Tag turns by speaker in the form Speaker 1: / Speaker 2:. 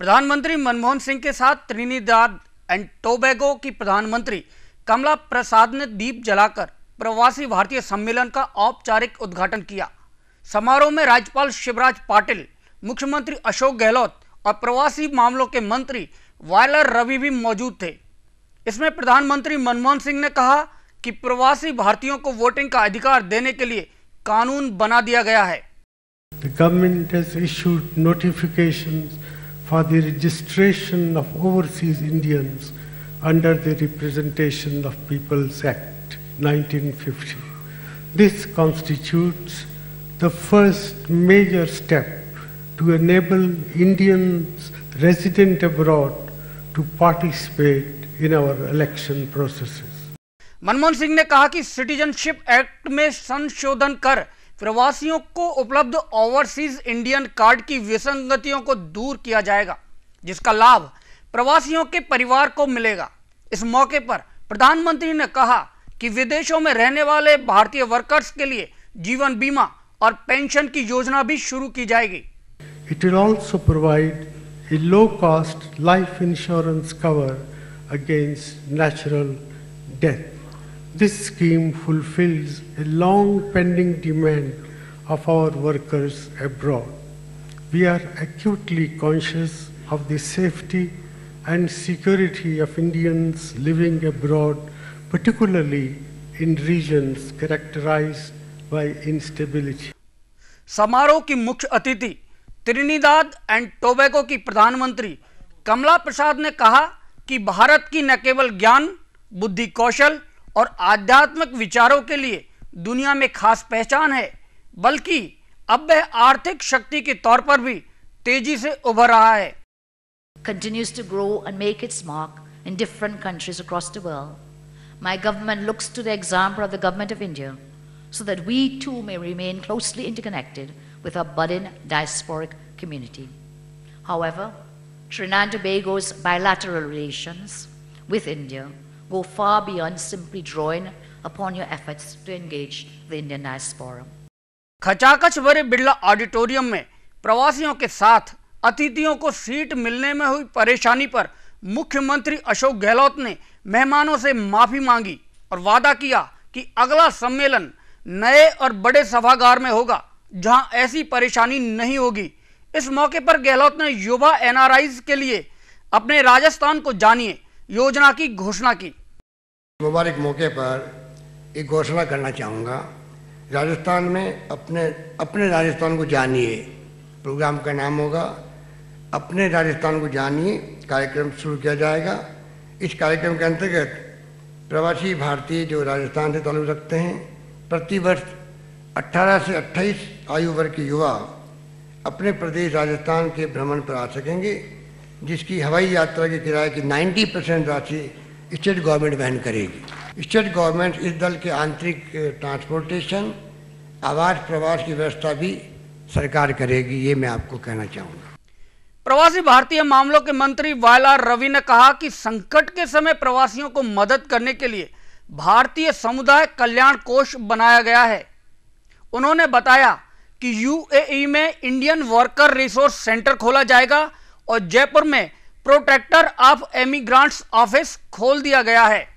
Speaker 1: प्रधानमंत्री मनमोहन सिंह के साथ त्रिनिदाद एंड टोबैगो की प्रधानमंत्री कमला प्रसाद ने दीप जलाकर प्रवासी भारतीय सम्मेलन का औपचारिक उद्घाटन किया। समारोह में राज्यपाल शिवराज पाटिल, मुख्यमंत्री अशोक गहलोत और प्रवासी मामलों के मंत्री वायलर रवि भी मौजूद थे। इसमें प्रधानमंत्री मनमोहन सिंह ने कहा कि प्रवासी भारतीयों को वोटिंग का अधिकार देने के लिए कानून बना दिया गया है।
Speaker 2: The government has issued notifications for the registration of overseas Indians under the Representation of Peoples Act 1950. This constitutes the first major step to enable Indians resident abroad to participate in our election processes.
Speaker 1: Manmohan Singh ने कहा कि citizenship act में संशोधन कर प्रवासियों को उपलब्ध overseas Indian card की विसंगतियों को दूर किया जाएगा, जिसका लाभ प्रवासियों के परिवार को मिलेगा। इस मौके पर प्रधानमंत्री ने कहा कि विदेशों में रहने वाले भारतीय वर्कर्स के लिए जीवन बीमा और पेंशन की योजना भी शुरू की जाएगी।
Speaker 2: It will also provide a low-cost life insurance cover against natural death. This scheme fulfills a long-pending demand of our workers abroad. We are acutely conscious of the safety and security of Indians living abroad, particularly in regions characterized by instability.
Speaker 1: समारोह की मुख्य अतिथि Trinidad and Tobago की प्रधानमंत्री कमला प्रसाद ने कहा कि भारत की न केवल ज्ञान, बुद्धि, कौशल और आध्यात्मिक विचारों के लिए दुनिया में खास पहचान है, बल्कि अब वह आर्थिक शक्ति के तौर पर भी तेजी से उभर रहा है।
Speaker 3: Continues to grow and make its mark in different countries across the world. My government looks to the example of the government of India so that we too may remain closely interconnected with our budding diasporic community. However, Trinidad and Tobago's bilateral relations with India go far beyond simply drawing upon your efforts to engage the Indian diaspora.
Speaker 1: खचाखच भरे Birla auditorium में प्रवासियों के साथ अतिथियों को seat मिलने में हुई परेशानी पर मुख्यमंत्री अशोक गहलोत ने मेहमानों से माफी मांगी और वादा किया कि अगला सम्मेलन नए और बड़े सभागार में होगा, जहां ऐसी परेशानी नहीं होगी। इस मौके पर गहलोत ने युवा एनआरआईज के लिए अपने राजस्थान को जानिए योजना की घोषणा की।
Speaker 4: मुबारक मौके पर एक घोषणा करना चाहूँगा। राजस्थान में अपने राजस्थान को जानिए प्रोग्राम का नाम होगा। अपने राजस्थान को जानिए कार्यक्रम शुरू किया जाएगा। इस कार्यक्रम के अंतर्गत प्रवासी भारतीय जो राजस्थान से ताल्लुक़ रखते हैं, प्रतिवर्ष 18 से 28 आयु वर्ग के युवा अपने प्रदेश राजस्थान के भ्रमण पर आ सकेंगे, जिसकी हवाई यात्रा के किराए की 90% राशि स्टेट गवर्नमेंट वहन करेगी। स्टेट गवर्नमेंट इस दल के आंतरिक ट्रांसपोर्टेशन, आवास, प्रवास की व्यवस्था भी सरकार करेगी। ये मैं आपको कहना चाहूँगा।
Speaker 1: प्रवासी भारतीय मामलों के मंत्री वायलर रवि ने कहा कि संकट के समय प्रवासियों को मदद करने के लिए भारतीय समुदाय कल्याण कोष बनाया गया है। उन्होंने बताया कि यूएई में इंडियन वर्कर रिसोर्स सेंटर खोला जाएगा और जयपुर में प्रोटेक्टर ऑफ एमिग्रांट्स ऑफिस खोल दिया गया है।